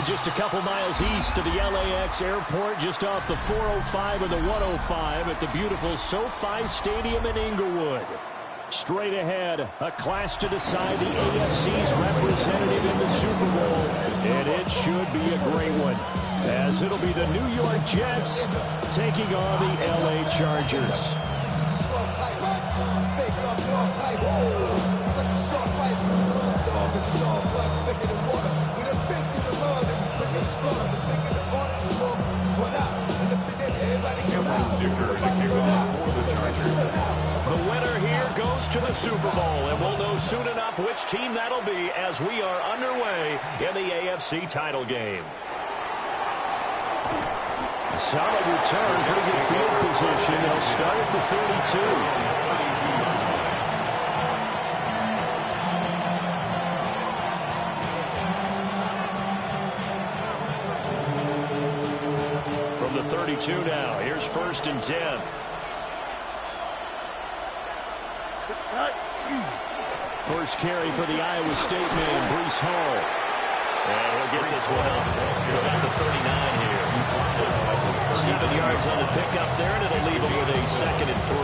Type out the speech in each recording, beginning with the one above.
just a couple miles east of the LAX airport, just off the 405 and the 105 at the beautiful SoFi Stadium in Inglewood. Straight ahead, a clash to decide the AFC's representative in the Super Bowl, and it should be a great one, as it'll be the New York Jets taking on the LA Chargers. The winner here goes to the Super Bowl, and we'll know soon enough which team that'll be as we are underway in the AFC title game. Solid return, pretty good field position. They'll start at the 32. From the 32 now, here's 1st and 10. First carry for the Iowa State man, Breece Hall. And he'll get this one up to about the 39 here. 7 yards on the pickup there, and it'll leave him with a 2nd and 3.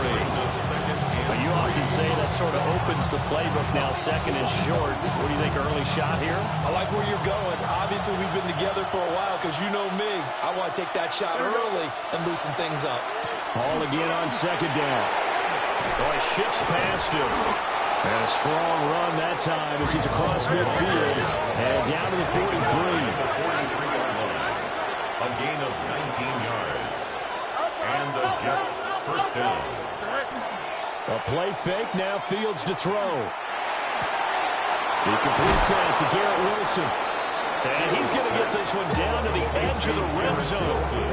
But you often say that sort of opens the playbook now, 2nd and short. What do you think, early shot here? I like where you're going. Obviously, we've been together for a while because you know me. I want to take that shot early and loosen things up. Hall again on 2nd down. Boy, shifts past him. And a strong run that time as he's across midfield and down to the 43. A gain of 19 yards. And the Jets first down. A play fake, now Fields to throw. He completes that to Garrett Wilson. And he's going to get this one down to the edge of the red zone.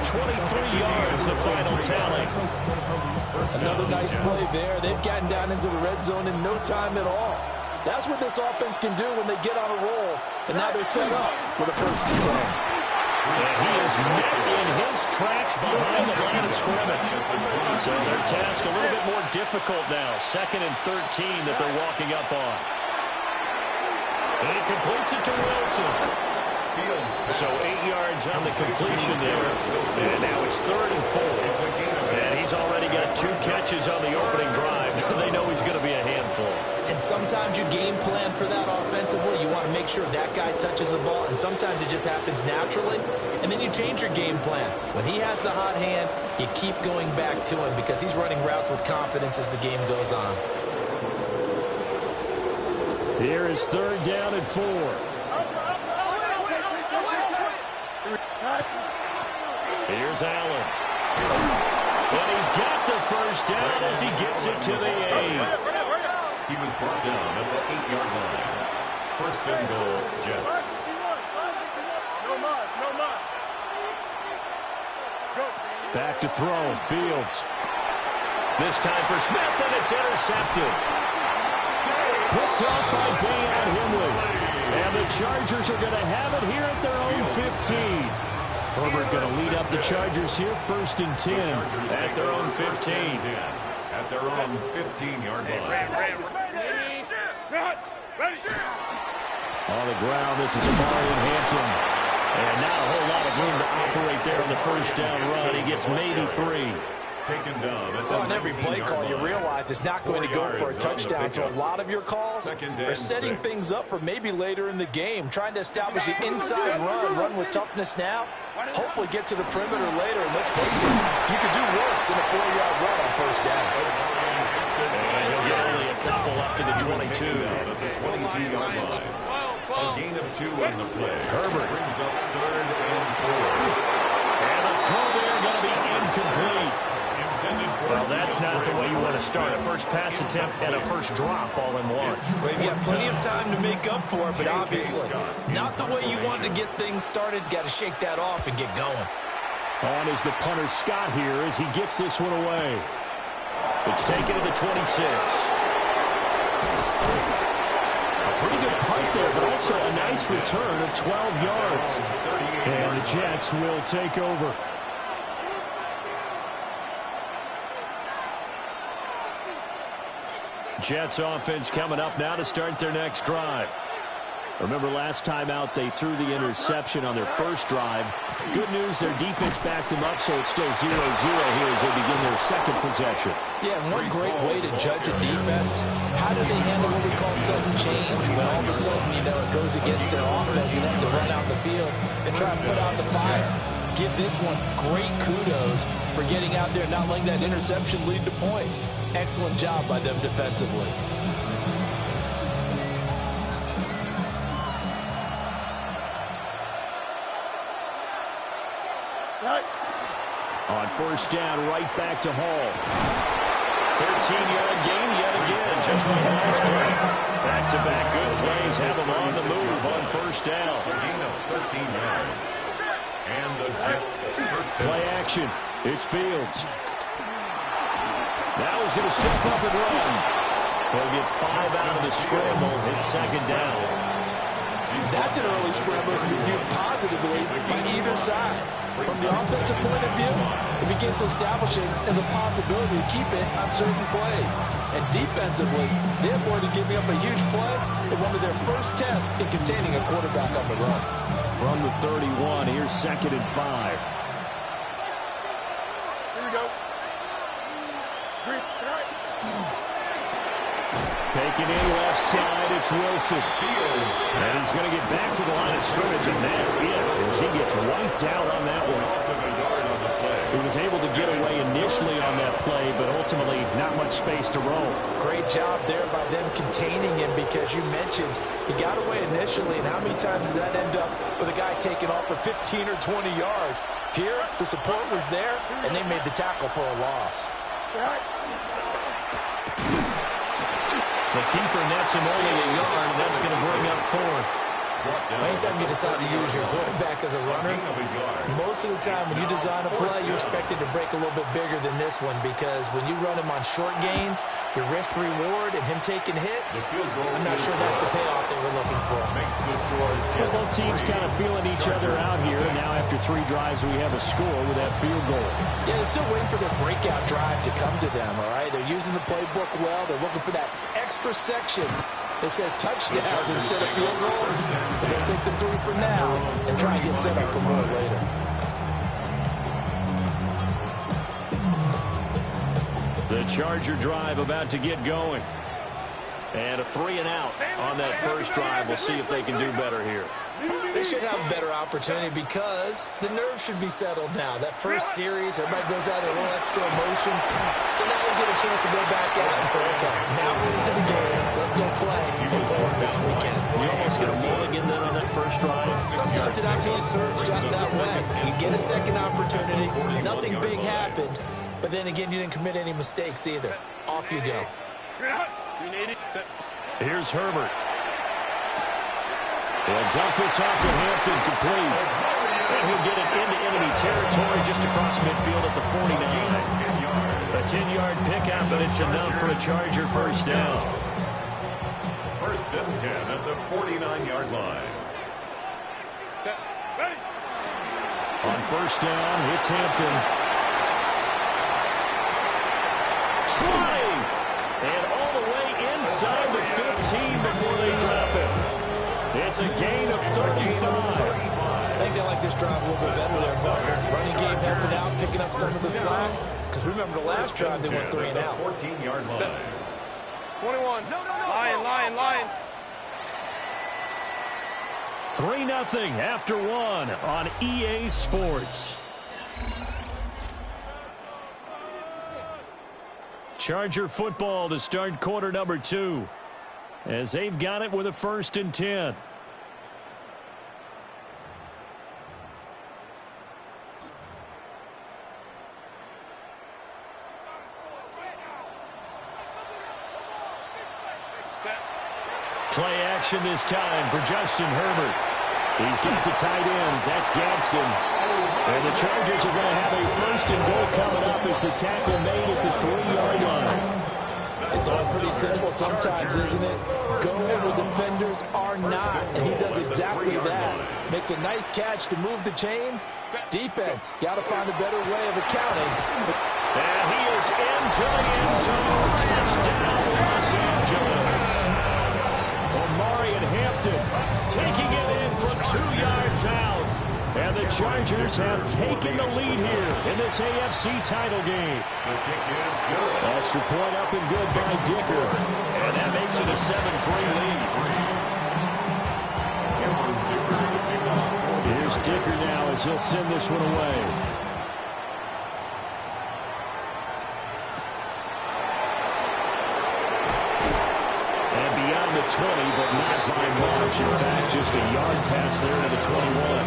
23 yards, the final tally. Another nice play there. They've gotten down into the red zone in no time at all. That's what this offense can do when they get on a roll. And now they're set up with a 1st and 10. And he is met in his tracks behind the line of scrimmage. So their task a little bit more difficult now. 2nd and 13 that they're walking up on. And he completes it to Wilson. So 8 yards on the completion there. And now it's 3rd and 4. And he's already got 2 catches on the opening drive. They know he's going to be a handful. And sometimes you game plan for that offensively. You want to make sure that guy touches the ball. And sometimes it just happens naturally. And then you change your game plan. When he has the hot hand, you keep going back to him because he's running routes with confidence as the game goes on. Here is 3rd down and 4. Here's Allen. And he's got the 1st down as he gets it to the 8. He was brought down at the 8-yard line. 1st and goal, Jets. Back to throw, Fields. This time for Smith, and it's intercepted. Picked up by Deion Henley. And the Chargers are going to have it here at their own 15. Herbert going to lead up the Chargers here, 1st and 10 at their own 15. At their own 15-yard line. On the ground, this is Amarian Hampton. And not a whole lot of room to operate there on the 1st down run. He gets maybe 3. Taken down at on every play call, you realize it's not going to go for a touchdown. So a lot of your calls are setting things up for maybe later in the game, trying to establish an inside run with toughness now. Hopefully get to the perimeter later. And let's face it, you could do worse than a 4-yard run on 1st down. And he'll get only a couple up to the 22. At the 22-yard line. A gain of 2 on the play. Herbert brings up 3rd and 4. And the throw there going to be incomplete. Well, that's not the way you want to start. A first pass attempt and a first drop all in one. Well, you've got plenty of time to make up for it, but obviously not the way you want to get things started. Got to shake that off and get going. On is the punter Scott here as he gets this one away. It's taken to the 26. A pretty good punt there, but also a nice return of 12 yards. And the Jets will take over. Jets offense coming up now to start their next drive. Remember last time out, they threw the interception on their first drive. Good news, their defense backed them up, so it's still 0-0 here as they begin their second possession. Yeah, and one great way to judge a defense, how do they handle what we call sudden change? When all of a sudden, it goes against their offense and have to run out the field and try to put out the fire. Give this one great kudos for getting out there and not letting that interception lead to points. Excellent job by them defensively. On first down, right back to Hall. 13-yard gain yet again, just like last play. Back-to-back good plays have them on the move on first down. Gain of 13 yards. And the Jets first down. Play action. It's Fields. Now he's going to step up and run. He'll get 5 out of the scramble. It's second down. That's an early scramble that can be viewed positively by either side. From the offensive point of view, it begins to establish it as a possibility to keep it on certain plays. And defensively, they're going to give me up a huge play in one of their first tests in containing a quarterback on the run. From the 31, here's 2nd and 5. Here we go. Taking in left side, it's Wilson. And he's going to get back to the line of scrimmage, and that's it, as he gets wiped out on that one. He was able to get away initially on that play, but ultimately not much space to roam. Great job there by them containing him, because you mentioned he got away initially, and how many times does that end up with a guy taking off for 15 or 20 yards? Here, the support was there, and they made the tackle for a loss. The keeper nets him only a yard, and that's going to bring up 4th. Anytime you decide to use your quarterback as a runner, most of the time when you design a play, you expect it to break a little bit bigger than this one, because when you run him on short gains, your risk-reward and him taking hits, I'm not sure that's the payoff they were looking for. Well, both teams kind of feeling each other out here, and now after 3 drives, we have a score with that field goal. Yeah, they're still waiting for their breakout drive to come to them, all right? They're using the playbook well. They're looking for that extra section that says touchdowns instead of field goals. And they'll take the 3 for now and try and get set up for more later. The Charger drive about to get going. And a 3 and out on that first drive. We'll see if they can do better here. They should have a better opportunity, because the nerves should be settled now. That first series, everybody goes out a little extra emotion. So now we get a chance to go back out and say, okay, now we're into the game. Let's go play and play as best we can. You almost get a mulligan then on that first drive. Sometimes it absolutely serves just that way. You get a second opportunity. Nothing big happened. But then again, you didn't commit any mistakes either. Off you go. Here's Herbert. They'll dump this off to Hampton, complete. And he'll get it into enemy territory just across midfield at the 49. A 10-yard pickup, and it's enough for a Charger first down. First and 10 at the 49-yard line. On first down, it's Hampton. Trying! And all the way inside the 15 before they drop it. It's a gain of 35. I think they like this drive a little bit better there, partner. Running game helping out, picking up some of the slack. Because remember, the last drive they went 3 and out. 14-yard line. 21. Lion. 3-0 after 1 on EA Sports. Charger football to start quarter number 2, as they've got it with a 1st and 10. Play action this time for Justin Herbert. He's got the tight end. That's Gadsden. And the Chargers are going to have a 1st and goal coming up as the tackle made at the 3-yard line. It's all pretty simple sometimes, isn't it? Go where the defenders are not, and he does exactly that. Makes a nice catch to move the chains. Defense, got to find a better way of accounting. And he is into the end zone. Touchdown, Los Angeles. Omari and Hampton one's out. And the Chargers have taken the lead here in this AFC title game. The kick is good. Extra point up and good by Dicker. And that makes it a 7-3 lead. Here's Dicker now as he'll send this one away. And beyond the 20, but not by much. In fact, just a yard pass there to the 21.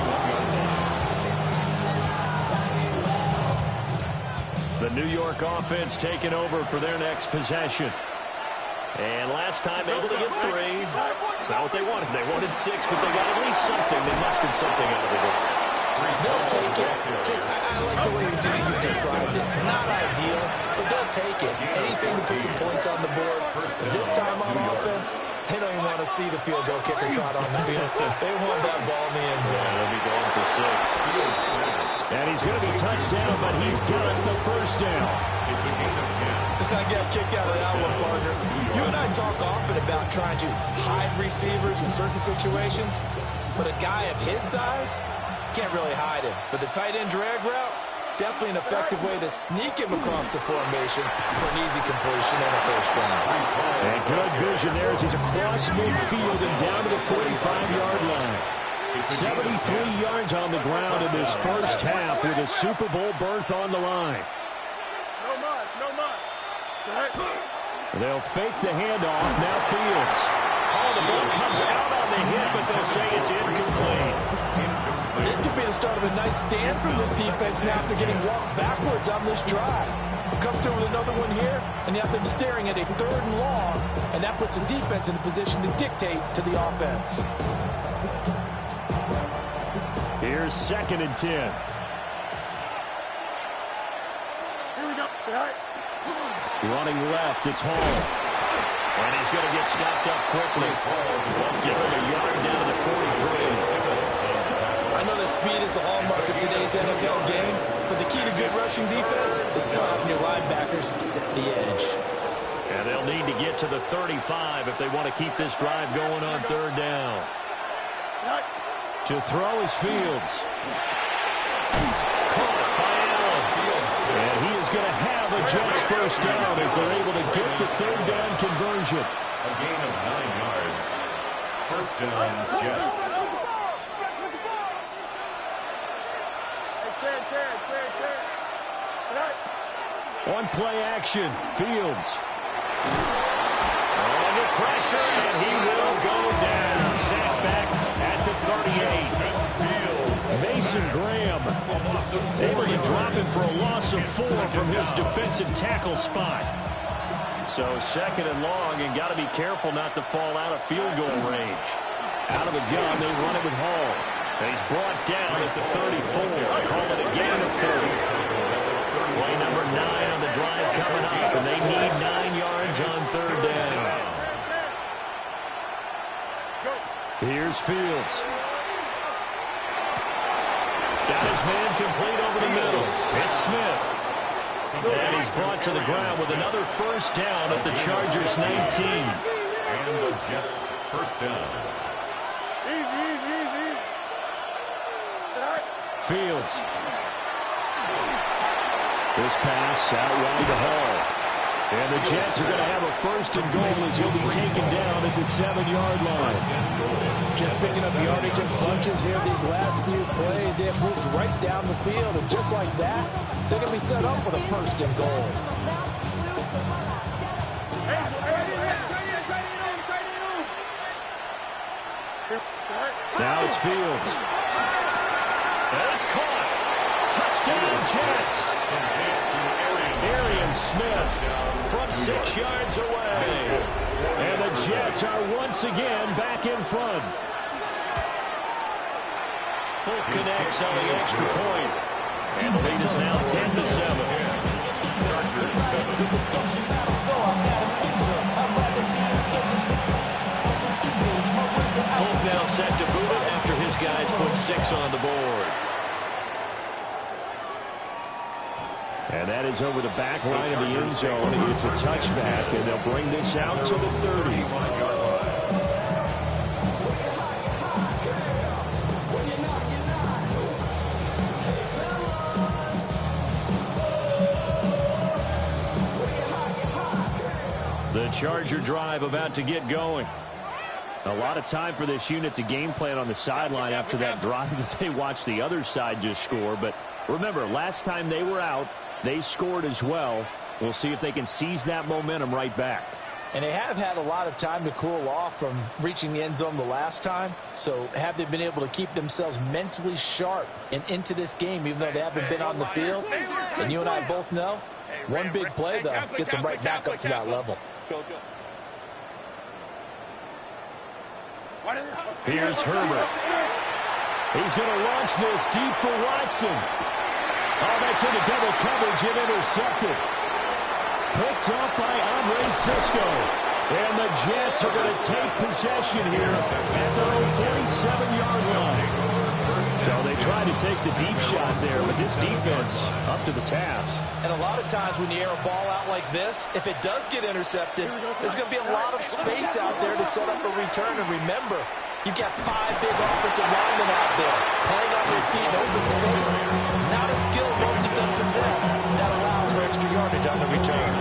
The New York offense taking over for their next possession. And last time able to get 3. It's not what they wanted. They wanted 6, but they got at least something. They mustered something out of it. They'll take it. Just, I like the way you described it. Not ideal, but they'll take it. Anything to put some points on the board. This time on offense, they don't even want to see the field goal kicker trot on the field. They want that ball in the end zone. Yeah, they'll be going for 6. And he's going to be touched down, but he's got the first down. It's a gain of 10. I got a kick out of that one, partner. You and I talk often about trying to hide receivers in certain situations, but a guy of his size can't really hide him. But the tight end drag route, definitely an effective way to sneak him across the formation for an easy completion and a first down. And good vision there as he's across midfield and down to the 45-yard line. 73 yards on the ground in this first half with a Super Bowl berth on the line. They'll fake the handoff. Now Fields. Oh, the ball comes out on the hit, but they'll say it's incomplete. This could be the start of a nice stand from this defense now after getting walked backwards on this drive. Come through with another one here, and you have them staring at a 3rd and long, and that puts the defense in a position to dictate to the offense. Here's 2nd and 10. Here we go. Running left, it's Hall. And he's going to get stopped up quickly. Give him a yard down to the 43. I know that speed is the hallmark of today's NFL game, but the key to good rushing defense is still having your linebackers set the edge. And they'll need to get to the 35 if they want to keep this drive going on 3rd down. To throw is Fields. Caught by Allen. And he is going to have a Jets first down as they're able to get the 3rd down conversion. A gain of 9 yards. First down, Jets. On play action, Fields. Under pressure, and he will go down. Sacked back at the 38. Mason Graham able to drop him for a loss of 4 from his defensive tackle spot. So 2nd and long, and got to be careful not to fall out of field goal range. Out of the gun, they run it with Hall. And he's brought down at the 34. Call it a gain of 4. Play number 9 on the drive coming up, and they need 9 yards on 3rd down. Here's Fields. Got his man complete over the middle. It's Smith. And he's brought to the ground with another first down at the Chargers 19. And the Jets first down. Fields. This pass out wide to Hall. And the Jets are going to have a 1st and goal as he'll be taken down at the 7-yard line. Just picking up yardage in bunches here these last few plays. They have moved right down the field, and just like that, they're going to be set up with a 1st and goal. Now it's Fields. And it's caught. Touchdown, Jets. Arian Smith from 6 yards away. And the Jets are once again back in front. Full connects on the extra point. And the lead is now 10-7. Folk now set to boot it after his guys put 6 on the board. And that is over the back line of the end zone. It's a touchback, and they'll bring this out to the 30. Charger drive about to get going. A lot of time for this unit to game plan on the sideline after that drive that they watched the other side just score. But remember, last time they were out, they scored as well. We'll see if they can seize that momentum right back. And they have had a lot of time to cool off from reaching the end zone the last time. So have they been able to keep themselves mentally sharp and into this game, even though they haven't been on the field? And you and I both know, one big play, though, gets them right back up to that level. Here's Herbert. He's going to launch this deep for Watson. Oh, that's into double coverage and intercepted. Picked up by Andre Cisco. And the Jets are going to take possession here at their own 47-yard line. So they tried to take the deep shot there, but this defense up to the task. And a lot of times when you air a ball out like this, if it does get intercepted, there's going to be a lot of space out there to set up a return. And remember, you've got 5 big offensive linemen out there playing on their feet in open space. Not a skill most of them possess that allows for extra yardage on the return.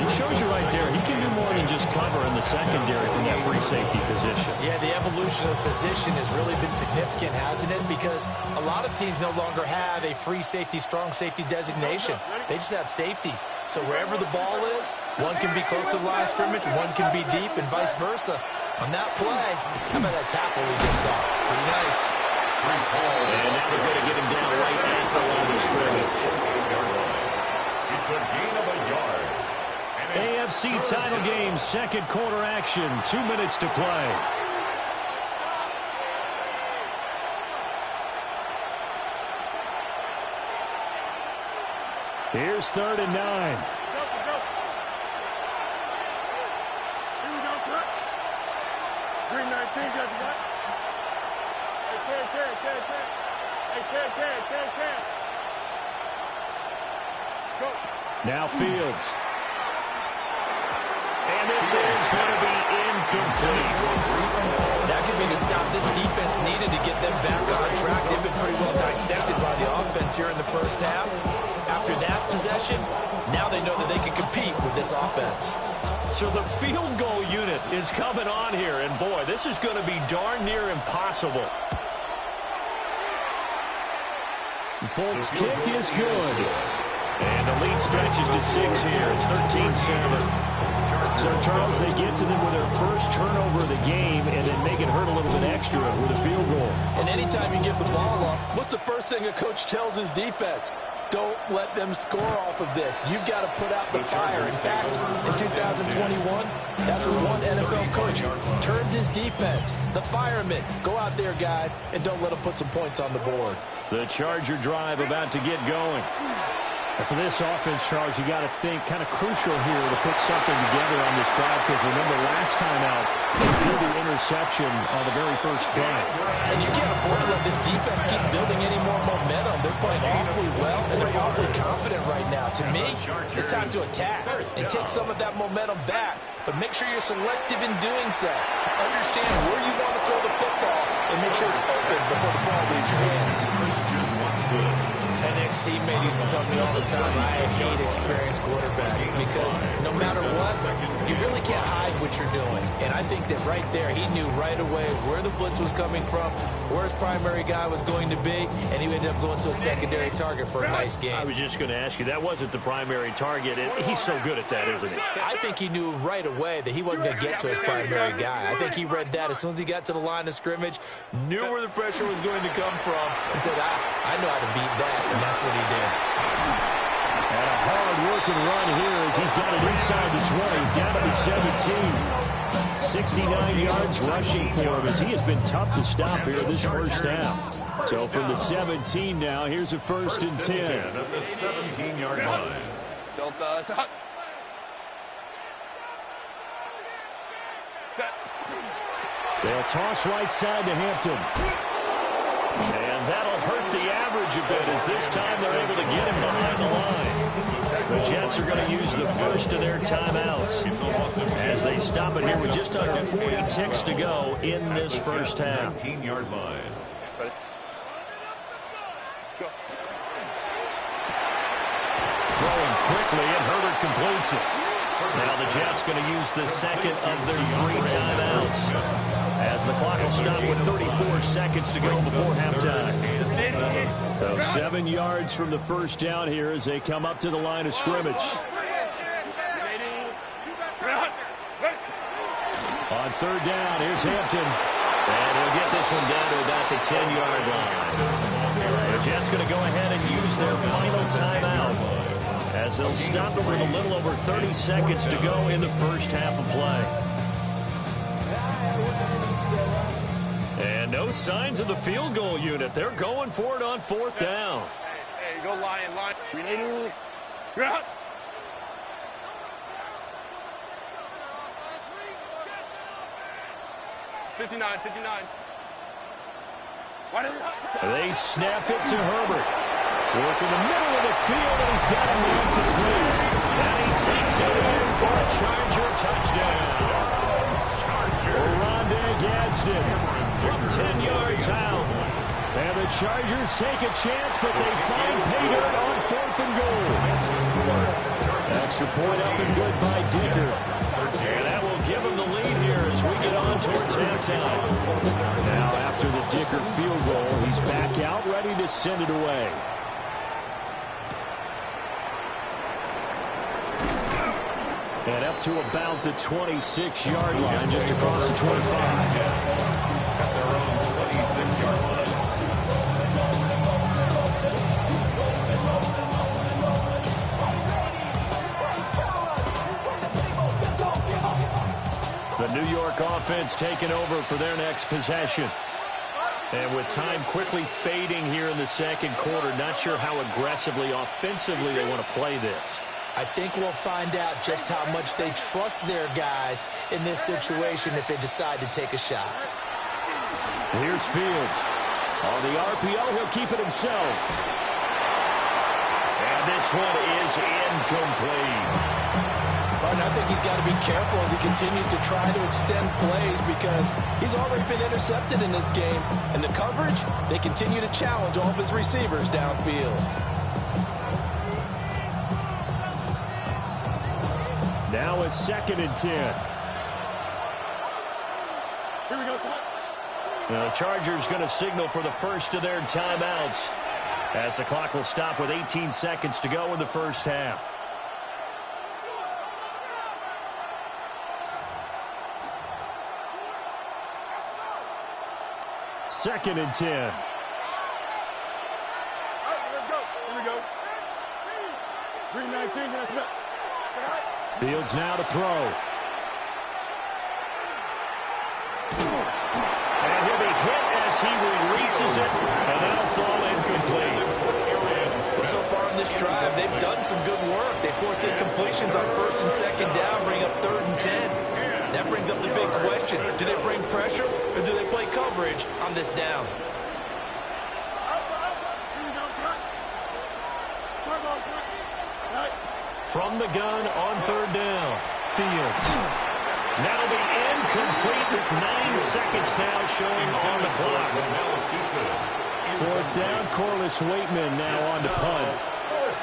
He shows you right there, he can do more than just cover in the secondary from that free safety position. Yeah, the evolution of the position has really been significant, hasn't it? Because a lot of teams no longer have a free safety, strong safety designation. They just have safeties. So wherever the ball is, one can be close to the line of scrimmage, one can be deep, and vice versa. On that play, how about that tackle we just saw? Pretty nice. And now they're going to get him down right at the line of scrimmage. It's a gain of a yard. AFC title game, second quarter action, 2 minutes to play. Here's 3rd and 9. Here we go, sir. Green 19, got you got? Hey, Ted. Go. Now Fields. And this is going to be incomplete. That could be the stop this defense needed to get them back on track. They've been pretty well dissected by the offense here in the first half. After that possession, now they know that they can compete with this offense. So the field goal unit is coming on here, and boy, this is going to be darn near impossible. Folks, kick is good. And the lead stretches to 6 here. It's 13-7. So, Charles, they get to them with their first turnover of the game and then make it hurt a little bit extra with a field goal. And anytime you give the ball up, what's the first thing a coach tells his defense? Don't let them score off of this. You've got to put out the fire. In fact, in 2021, that's what one NFL coach termed his defense. The firemen. Go out there, guys, and don't let them put some points on the board. The Charger drive about to get going. And for this offense, Charles, you got to think kind of crucial here to put something together on this drive, because remember last time out, they threw the interception on the very first play. And you can't afford to let this defense keep building any more momentum. They're playing awfully well, and they're awfully confident right now. To me, it's time to attack and take some of that momentum back, but make sure you're selective in doing so. Understand where you want to throw the football and make sure it's open before the ball leaves your hands. An ex-teammate used to tell me all the time, I hate experienced quarterbacks because no matter what, you really can't hide what you're doing. And I think that right there, he knew right away where the blitz was coming from, where his primary guy was going to be, and he ended up going to a secondary target for a nice game. I was just going to ask you, that wasn't the primary target. He's so good at that, isn't he? I think he knew right away that he wasn't going to get to his primary guy. I think he read that as soon as he got to the line of scrimmage, knew where the pressure was going to come from, and said, I know how to beat that. And that's what he did. And a hard-working run here as he's got it inside the 20, down to the 17. 69 yards rushing for him as he has been tough to stop here this first half. So from the 17 now, here's a 1st and 10. At the 17-yard line. They'll toss right side to Hampton. And that'll hurt the average a bit as this time they're able to get him behind the line. The Jets are going to use the first of their timeouts as they stop it here with just under 40 ticks to go in this first half. 19-yard line. Throwing quickly, and Herbert completes it. Now the Jets going to use the second of their 3 timeouts, as the clock will stop with 34 seconds to go before halftime. So 7 yards from the first down here as they come up to the line of scrimmage. On third down, here's Hampton. And he'll get this one down to about the 10-yard line. The Jets going to go ahead and use their final timeout, as they'll stop it with a little over 30 seconds to go in the first half of play. And no signs of the field goal unit. They're going for it on fourth down. Hey, go line. 59. They snapped it to Herbert. Work in the middle of the field, and he's got it incomplete. And he takes it in for a Charger touchdown. Rondé Gadsden from 10 yards out. And the Chargers take a chance, but they find pay dirt on 4th and goal. Extra point up and good by Dicker. And that will give him the lead here as we get on towards halftime. Now after the Dicker field goal, he's back out ready to send it away. And up to about the 26-yard line, just across the 25. At their own 26-yard line. The New York offense taking over for their next possession. And with time quickly fading here in the second quarter, not sure how aggressively, offensively they want to play this. I think we'll find out just how much they trust their guys in this situation if they decide to take a shot. Here's Fields. On the RPO, he'll keep it himself. And this one is incomplete. And I think he's got to be careful as he continues to try to extend plays because he's already been intercepted in this game. And the coverage, they continue to challenge all of his receivers downfield. Now a 2nd and 10. Here we go, son. The Chargers going to signal for the first of their timeouts, as the clock will stop with 18 seconds to go in the first half. Second and 10. All right, let's go. Here we go. 3:19, that's it. Fields now to throw. And he'll be hit as he releases it, and that'll fall incomplete. So far in this drive, they've done some good work. They force incompletions on 1st and 2nd down, bring up 3rd and 10. That brings up the big question. Do they bring pressure or do they play coverage on this down? From the gun on 3rd down, Fields. That'll be incomplete with 9 seconds now showing on the clock. 4th down, Corliss Waitman now on to punt.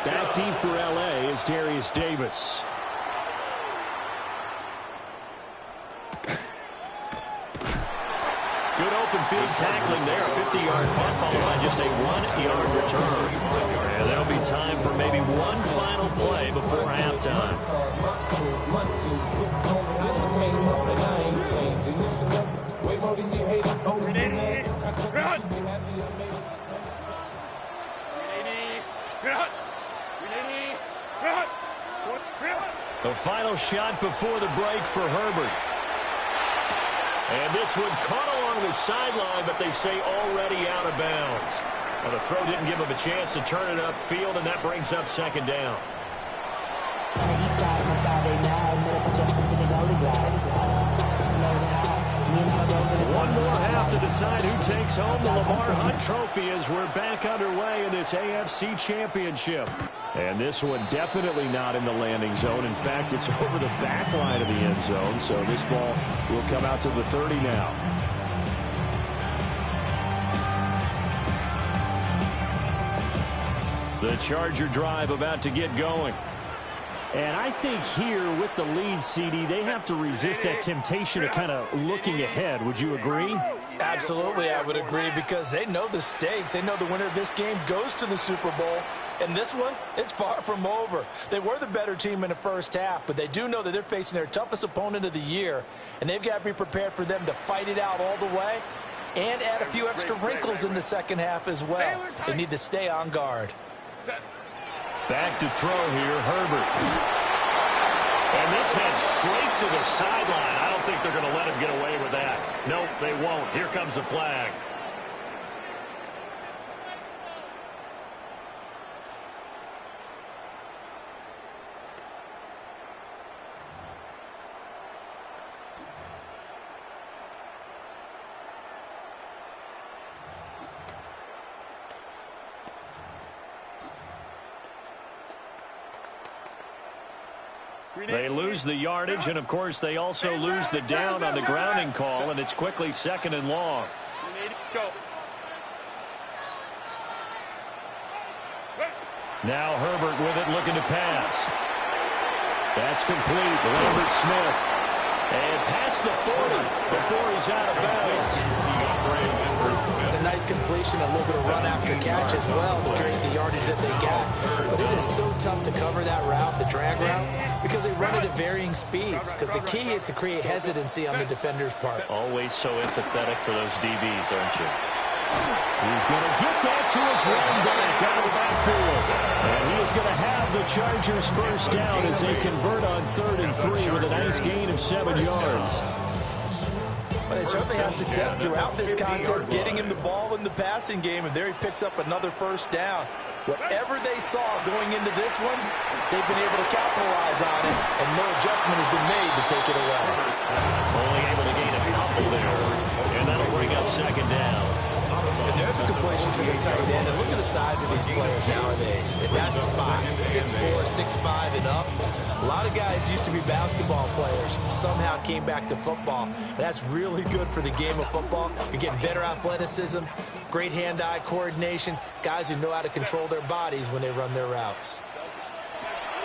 Back deep for L.A. is Darius Davis. Good open field tackling there. A 50-yard punt followed by just a 1-yard return. And that'll be time for maybe one final play before halftime. The final shot before the break for Herbert. And this one caught along the sideline, but they say already out of bounds. Well, the throw didn't give him a chance to turn it upfield, and that brings up 2nd down. On the east side of my Friday night, to the Golden Glide. One more half to decide who takes home the Lamar Hunt Trophy as we're back underway in this AFC Championship. And this one definitely not in the landing zone. In fact, it's over the back line of the end zone, so this ball will come out to the 30 now. The Charger drive about to get going. And I think here with the lead, CD, they have to resist that temptation of kind of looking ahead. Would you agree? Absolutely, I would agree, because they know the stakes. They know the winner of this game goes to the Super Bowl. And this one, it's far from over. They were the better team in the first half, but they do know that they're facing their toughest opponent of the year, and they've got to be prepared for them to fight it out all the way and add a few extra wrinkles in the second half as well. They need to stay on guard. Back to throw here, Herbert. And this head straight to the sideline. I don't think they're going to let him get away with that. Nope, they won't. Here comes the flag. They lose the yardage, and, of course, they also lose the down on the grounding call, and it's quickly second and long. Now Herbert with it, looking to pass. That's complete. Lambert Smith. And past the 40 before he's out of bounds. It's a nice completion, a little bit of run after catch as well to create the yardage that they got. But it is so tough to cover that route, the drag route, because they run it at varying speeds. Because the key is to create hesitancy on the defender's part. Always so empathetic for those DBs, aren't you? He's going to get that to his running back out of the backfield. And he is going to have the Chargers first down as they convert on 3rd and 3 with a nice gain of 7 yards. But they certainly had success throughout this contest, getting him the ball in the passing game, and there he picks up another first down. Whatever they saw going into this one, they've been able to capitalize on it, and no adjustment has been made to take it away. Only able to gain a couple there, and that'll bring up second down. And there's a completion to the tight end, and look at the size of these players nowadays. At that spot, 6'4", 6'5", and up. A lot of guys used to be basketball players, somehow came back to football. And that's really good for the game of football. You're getting better athleticism, great hand-eye coordination, guys who know how to control their bodies when they run their routes.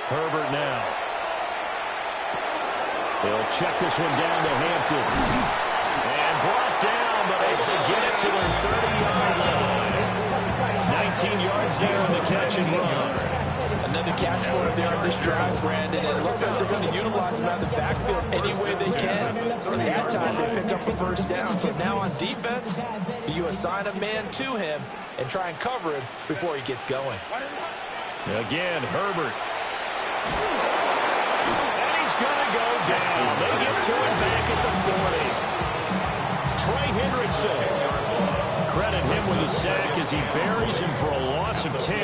Herbert now. They'll check this one down to Hampton. And brought down, but able to get it to their 30-yard line. 19 yards there on the catch and run. Another catch for him there on this drive, Brandon, and it looks like they're going to utilize him out of the backfield any way they can. And that time they pick up a first down. So now on defense, you assign a man to him and try and cover him before he gets going. Again, Herbert. And he's going to go down. They get to him back at the 40. Trey Hendrickson. Credit him with a sack as he buries him for a loss of 10.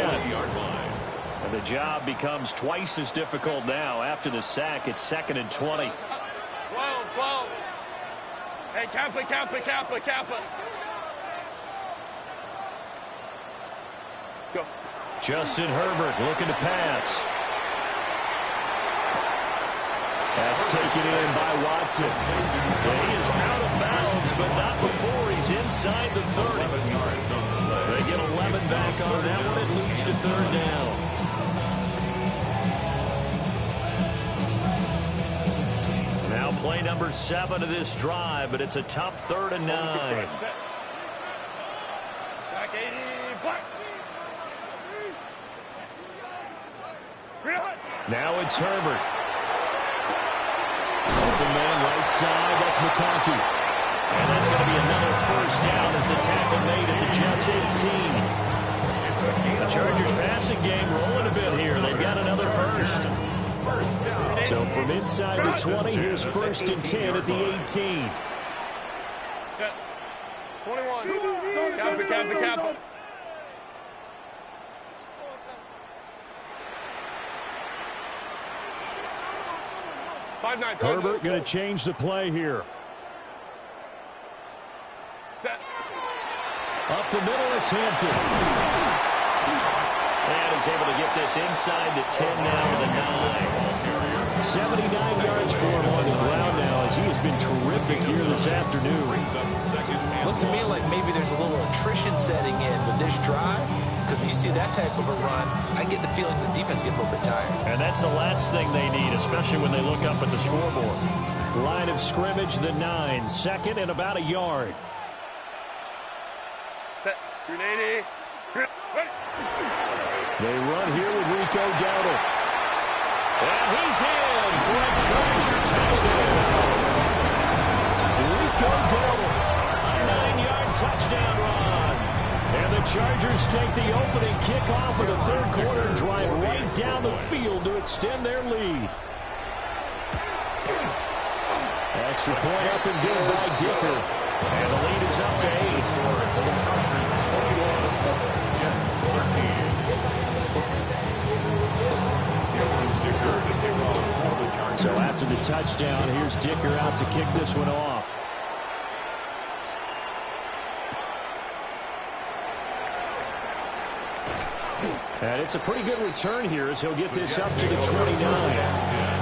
And the job becomes twice as difficult now. After the sack, it's 2nd and 20. 12. Hey, Kappa. Go. Justin Herbert looking to pass. That's taken in by Watson. And he is out of bounds, but not before he's inside the 30. They get 11 back on that one. It leads to 3rd down. Now play number 7 of this drive, but it's a tough 3rd and 9. Back 80, black. Now it's Herbert. Open man right side, that's McConkey. And that's going to be another first down as the tackle made at the Jets 18. The Chargers passing game rolling a bit here. They've got another first. So from inside the 20, here's 1st and 10 at the 18. Set. 21. Kappa. Herbert going to change the play here. Set. Up the middle, it's Hampton. And he's able to get this inside the 10 now to the 9. 79 yards for him on the ground now as he has been terrific here this afternoon. Looks to me like maybe there's a little attrition setting in with this drive. because when you see that type of a run, I get the feeling the defense getting a little bit tired. And that's the last thing they need, especially when they look up at the scoreboard. Line of scrimmage, the 9, second and about a yard. Set. 380. They run here with Rico Dowdle. And he's in for a Charger touchdown. Rico Dowdle, 9-yard touchdown run. And the Chargers take the opening kickoff of the third quarter and drive right down the field to extend their lead. Extra point up and good by Dicker. And the lead is up to 8. So after the touchdown, here's Dicker out to kick this one off. And it's a pretty good return here as he'll get this up to the 29.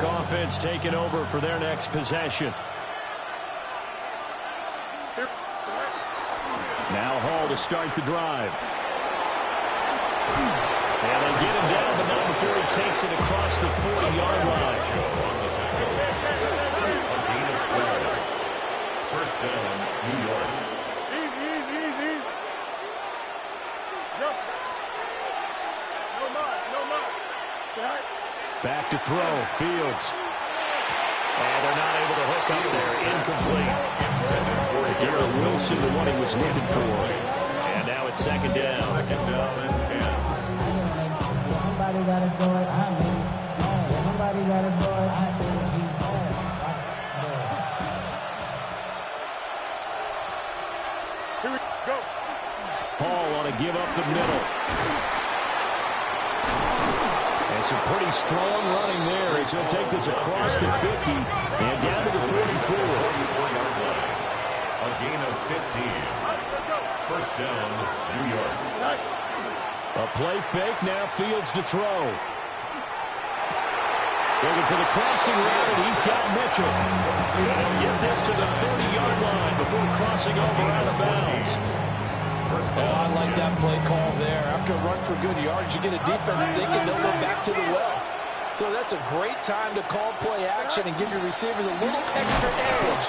Offense taking over for their next possession. Now Hall to start the drive. And they get him down, but not before he takes it across the 40-yard line. First down, New York. Easy. No. No more. Right. Back to throw, Fields. And they're not able to hook up there. Incomplete. Garrett Wilson, the one he was looking for. And now it's second down. Second down and 10. Somebody got to do it. Somebody got to do it. Here we go. Paul want to give up the middle. And some pretty strong running there as he'll take this across the 50 and down to the 44. 44-yard line. A gain of 15. First down, New York. A play fake, now Fields to throw. Looking for the crossing route, and he's got Mitchell. And he'll get this to the 30-yard line before crossing over out of bounds. I like that play call there. After a run for good yards, you get a defense thinking they'll go back to the well. So that's a great time to call play action and give your receivers a little extra edge.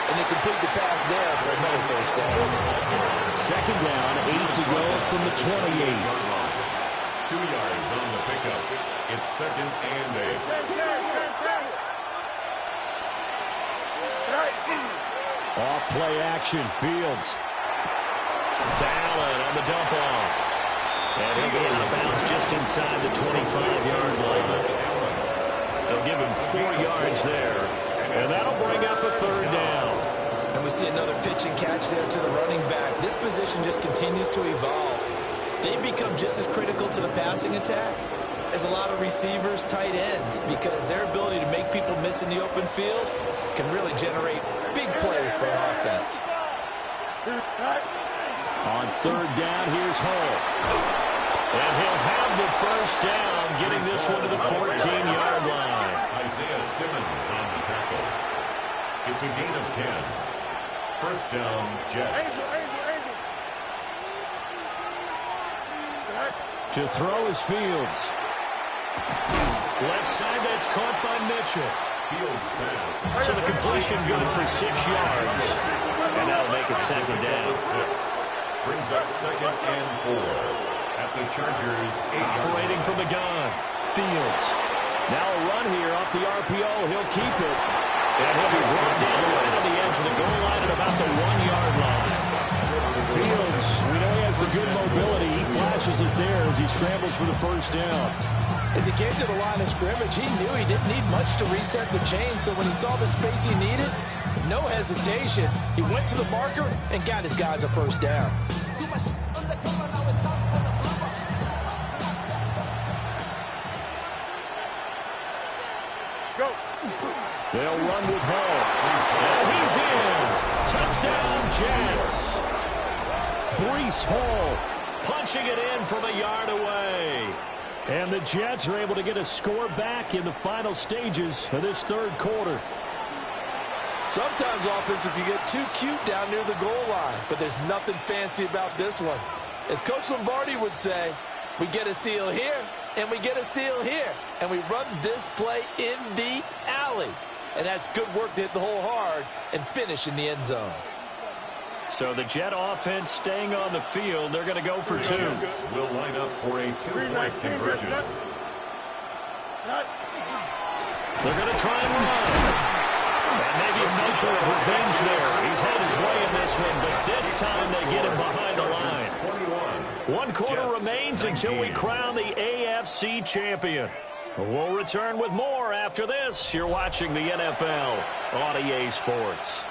And they complete the pass there for another first down. Second down, 8 to go from the 28. 2 yards on the pickup. It's second and 8. Off play action, Fields. To Allen on the dump off. And he'll be out of bounds just inside the 25-yard line. They'll give him 4 yards there. And that'll bring up a third down. And we see another pitch and catch there to the running back. This position just continues to evolve. They become just as critical to the passing attack as a lot of receivers, tight ends, because their ability to make people miss in the open field can really generate big plays for an offense. On third down, here's Hall. And he'll have the first down, getting this one to the 14-yard line. Isaiah Simmons on the tackle. It's a gain of 10. First down, Jets. To throw is Fields. Left side, that's caught by Mitchell. Fields pass. So the completion good for 6 yards. And that'll make it second down. 6. Brings up second and 4 at the Chargers' 8-yard Operating from the gun, Fields. Now a run here off the RPO. He'll keep it. And he'll be brought down right on the edge of the goal line at about the 1-yard line. Fields, we know he has the good mobility. He flashes it there as he scrambles for the first down. As he came to the line of scrimmage, he knew he didn't need much to reset the chain, so when he saw the space he needed, no hesitation. He went to the marker and got his guys a first down. Go. They'll run with Hall. And he's in. Touchdown, Jets. Breece Hall punching it in from a yard away. And the Jets are able to get a score back in the final stages of this third quarter. Sometimes offenses can get too cute down near the goal line, but there's nothing fancy about this one. As Coach Lombardi would say, we get a seal here, and we get a seal here, and we run this play in the alley. And that's good work to hit the hole hard and finish in the end zone. So the Jet offense staying on the field. They're going to go for two. Will line up for a two-point conversion. They're going to try and run. And maybe a measure of revenge there. He's had his way in this one, but this time they get him behind the line. 1 quarter remains until we crown the AFC champion. We'll return with more after this. You're watching the NFL on EA Sports.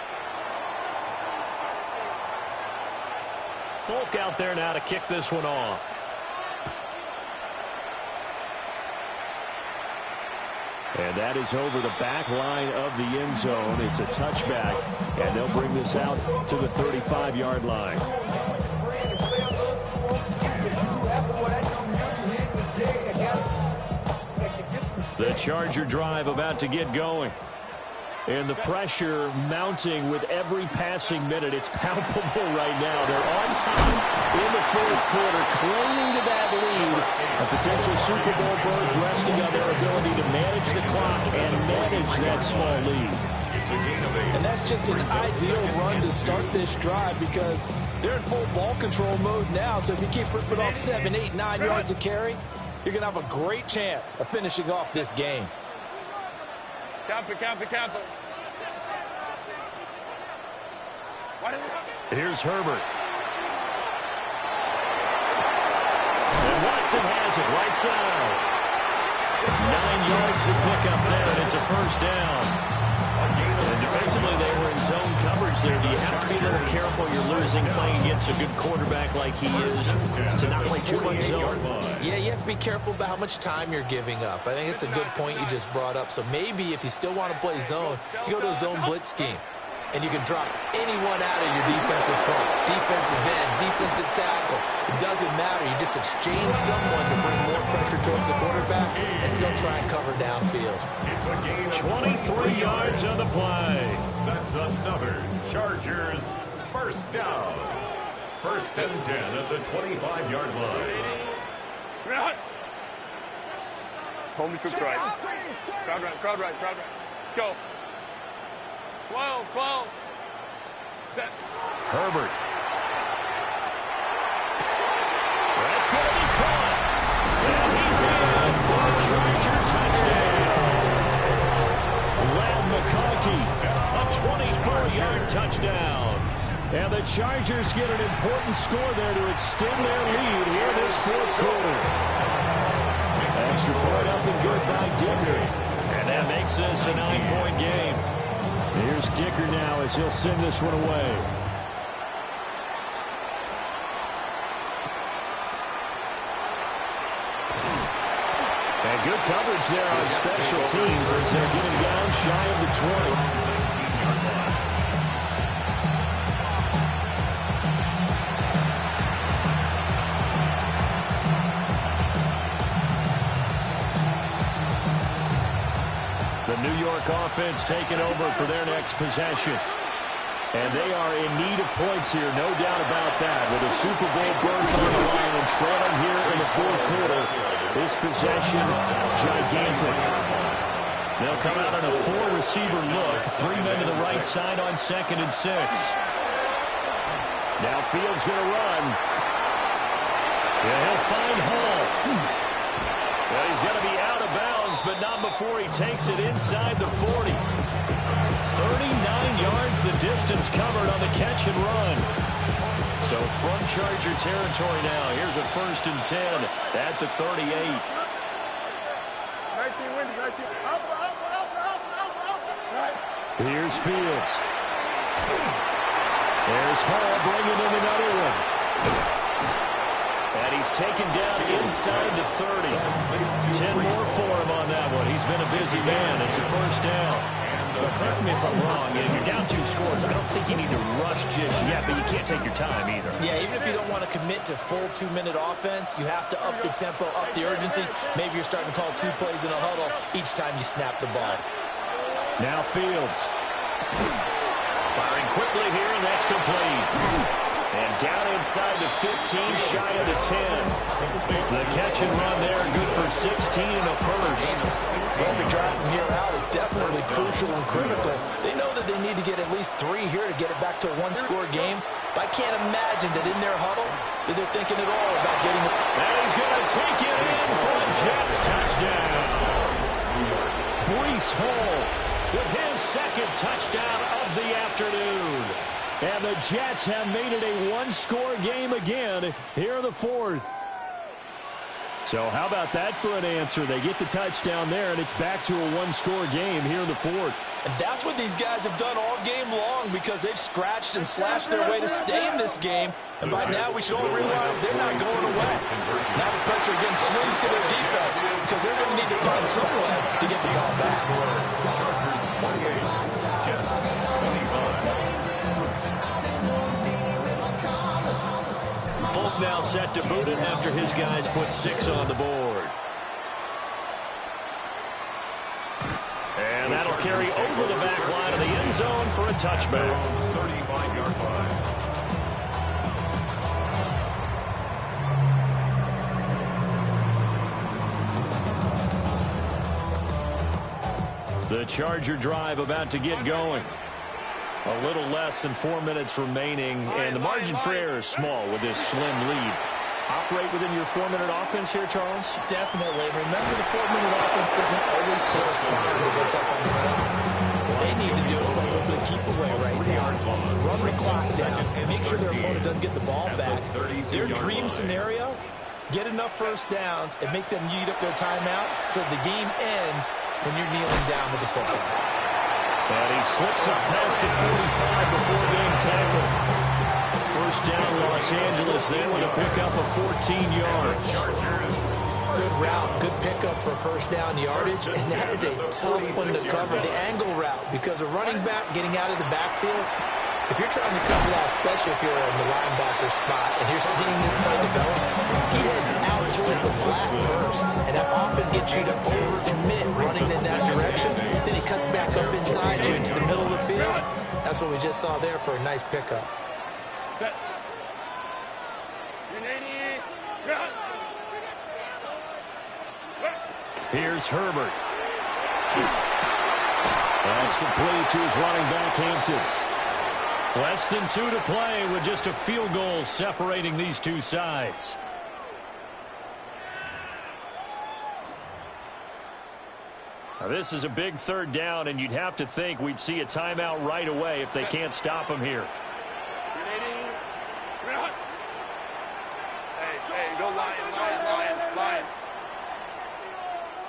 Folk out there now to kick this one off. And that is over the back line of the end zone. It's a touchback, and they'll bring this out to the 35-yard line. The Charger drive about to get going. And the pressure mounting with every passing minute. It's palpable right now. They're on time in the fourth quarter, clinging to that lead. A potential Super Bowl berth resting on their ability to manage the clock and manage that small lead. And that's just an ideal run to start this drive because they're in full ball control mode now. So if you keep ripping off 7, 8, 9 yards of carry, you're going to have a great chance of finishing off this game. Camp it. Here's Herbert. And Watson has it right side. 9 yards to pick up there, and it's a first down. And defensively, they were in zone coverage there. Do you have to be a little careful? You're losing playing against a good quarterback like he is to not play too much zone. Yeah, you have to be careful about how much time you're giving up. I think it's a good point you just brought up. So maybe if you still want to play zone, you go to a zone blitz scheme. And you can drop anyone out of your defensive front, defensive end, defensive tackle. It doesn't matter. You just exchange someone to bring more pressure towards the quarterback and still try and cover downfield. It's a gain of 23 yards on the play. That's another Chargers first down. First and 10 at the 25-yard line. Hold me troops right. Crowd right. Let's go. 12. Set. Herbert. That's going to be caught. And he's in for a Charger touchdown. Ladd McConkey, a 24-yard touchdown. And the Chargers get an important score there to extend their lead here this fourth quarter. Extra point up and good by Dicker. And that makes this a 9-point game. Here's Dicker now as he'll send this one away. And good coverage there on special teams as they're getting down shy of the 20. The New York offense taking over for their next possession. And they are in need of points here, no doubt about that. With a Super Bowl berth on the line and trailing here in the fourth quarter, this possession, gigantic. They'll come out on a 4-receiver look. 3 men to the right side on 2nd and 6. Now Fields going to run. Yeah, he'll find Hall. Well, he's going to be out of bounds, but not before he takes it inside the 40. 39 yards the distance covered on the catch and run. So from Charger territory now, here's a 1st and 10 at the 38. 19 wins, 19. Here's Fields. There's Hall bringing in another one. And he's taken down inside the 30. 10 more for him on that one. He's been a busy man. It's a first down. But correct me if I'm wrong. You're down 2 scores. scores. I don't think you need to rush just yet, but you can't take your time either. Yeah, even if you don't want to commit to full 2-minute offense, you have to up the tempo, up the urgency. Maybe you're starting to call 2 plays in a huddle each time you snap the ball. Now Fields. Firing quickly here, and that's complete. And down inside the 15, shy of the 10. The catch and run there, good for 16 and a first. Every drive from here out is definitely crucial and critical. They know that they need to get at least 3 here to get it back to a 1-score game. But I can't imagine that in their huddle that they're thinking at all about getting it. And he's going to take it in for a Jets touchdown. Breece Hall with his second touchdown of the afternoon. And the Jets have made it a 1-score game again here in the 4th. So how about that for an answer? They get the touchdown there, and it's back to a 1-score game here in the 4th. And that's what these guys have done all game long because they've scratched and slashed their way to stay in this game. And by now, we should all realize they're not going away. Now the pressure again swings to their defense because they're going to need to find some way to get the ball back. Folk now set to boot it after his guys put 6 on the board. And that'll carry over the back line of the end zone for a touchback. 35-yard line. The Charger drive about to get going. A little less than 4 minutes remaining, and the margin for error is small with this slim lead. Operate within your 4-minute offense here, Charles? Definitely. Remember, the 4-minute offense doesn't always correspond to what's up on the clock. What they need to do is play a little bit of keep away right now. Run the clock down and make sure their opponent doesn't get the ball back. Their dream scenario, get enough first downs and make them eat up their timeouts so the game ends when you're kneeling down with the football. And he slips up past the 45 before being tackled. First down, Los Angeles then with a pickup of 14 yards. Good route, good pickup for first down yardage, and that is a tough one to cover, the angle route, because a running back getting out of the backfield, if you're trying to cover that, especially if you're in the linebacker spot and you're seeing this play develop, he heads out towards the flat first, and that often gets you to overcommit running in that direction. Then he cuts back up inside you into the middle of the field. That's what we just saw there for a nice pickup. Here's Herbert. That's complete to his running back, Hampton. Less than 2 to play with just a field goal separating these two sides. Now this is a big third down, and you'd have to think we'd see a timeout right away if they can't stop him here. Hey, go Lion.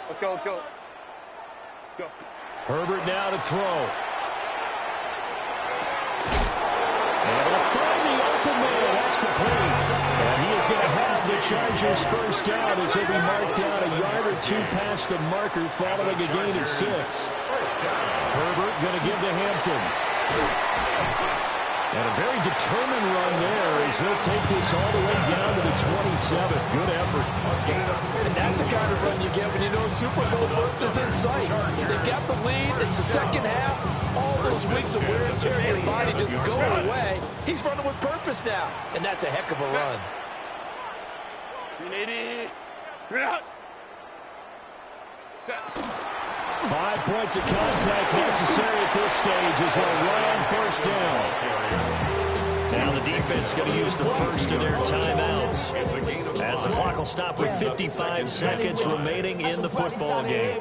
Let's go. Go. Herbert now to throw. And he'll find the open man. That's complete. And he is going to have the Chargers first down as he'll be marked down a yard or 2 past the marker following a gain of 6. Herbert going to give to Hampton. And a very determined run there as he'll take this all the way down to the 27. Good effort. And that's the kind of run you get when you know Super Bowl berth is in sight. They've got the lead. It's the second half. All those weeks of wear and tear in your body just go away. He's running with purpose now. And that's a heck of a run. 5 points of contact necessary at this stage as they'll run on first down. Now the defense going to use the first of their timeouts as the clock will stop with 55 seconds remaining in the football game.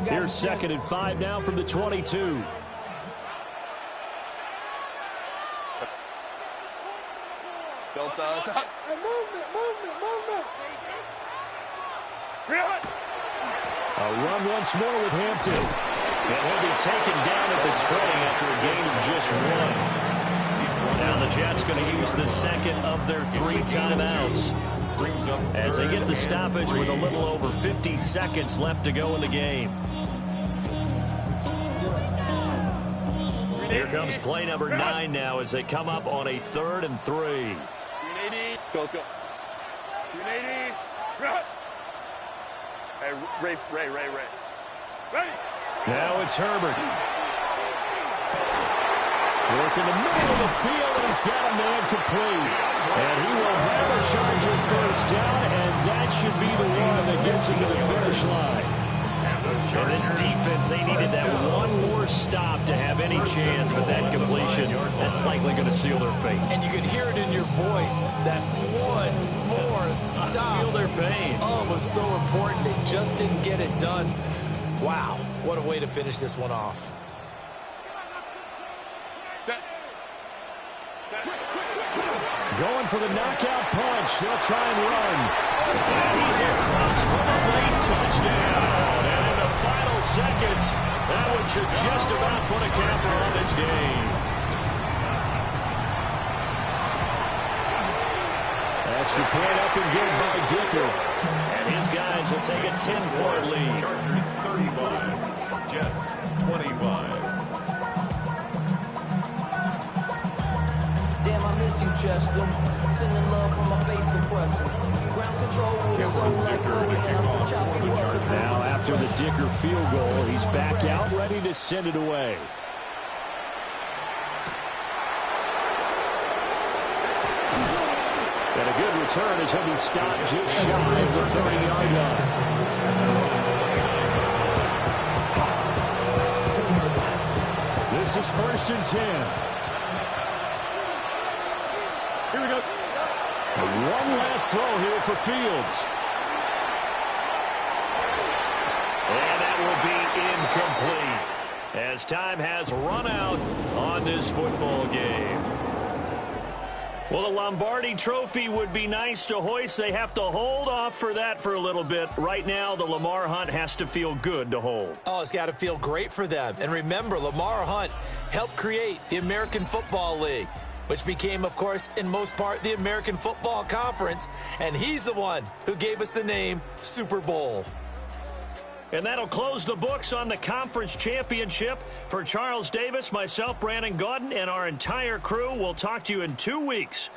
Here's 2nd and 5 now from the 22. Built us up. Movement. A run once more with Hampton. And he'll be taken down at the 20 after a gain of just 1. Now the Jets going to use the second of their 3 timeouts as they get the stoppage with a little over 50 seconds left to go in the game. comes play number 9 now as they come up on a 3rd and 3. 380. Let's go. 380. Hey, Ray. Ready? Now it's Herbert. Working the middle of the field, and he's got a man complete. And he will have a charge of first down, and that should be the one that gets him to the finish line. And this defense, they needed that one more stop to have any chance, but that completion, that's likely going to seal their fate. And you could hear it in your voice, that one more stop. Feel their pain. Oh, it was so important. They just didn't get it done. Wow, what a way to finish this one off. Going for the knockout punch. They'll try and run. And he's across for a late touchdown. And in the final seconds, that one should just about put a capper on this game. Extra point up and good by Dicker. And his guys will take a 10-point lead. Chargers 35, Jets 25. Damn, I miss you, Chester. Sending love from my face compressor. Ground control with a soul like Chloe, and I'm gonna chop you up. Now after the Dicker field goal, he's back out ready to send it away. And a good return as he'll be stopped just shy of the 30-yard line. This is 1st and 10. Here we go. One last throw here for Fields. And that will be incomplete as time has run out on this football game. Well, the Lombardi Trophy would be nice to hoist. They have to hold off for that for a little bit. Right now, the Lamar Hunt has to feel good to hold. Oh, it's got to feel great for them. And remember, Lamar Hunt helped create the American Football League, which became, of course, in most part, the American Football Conference. And he's the one who gave us the name Super Bowl. And that'll close the books on the conference championship. For Charles Davis, myself, Brandon Gaudin, and our entire crew, we'll talk to you in 2 weeks.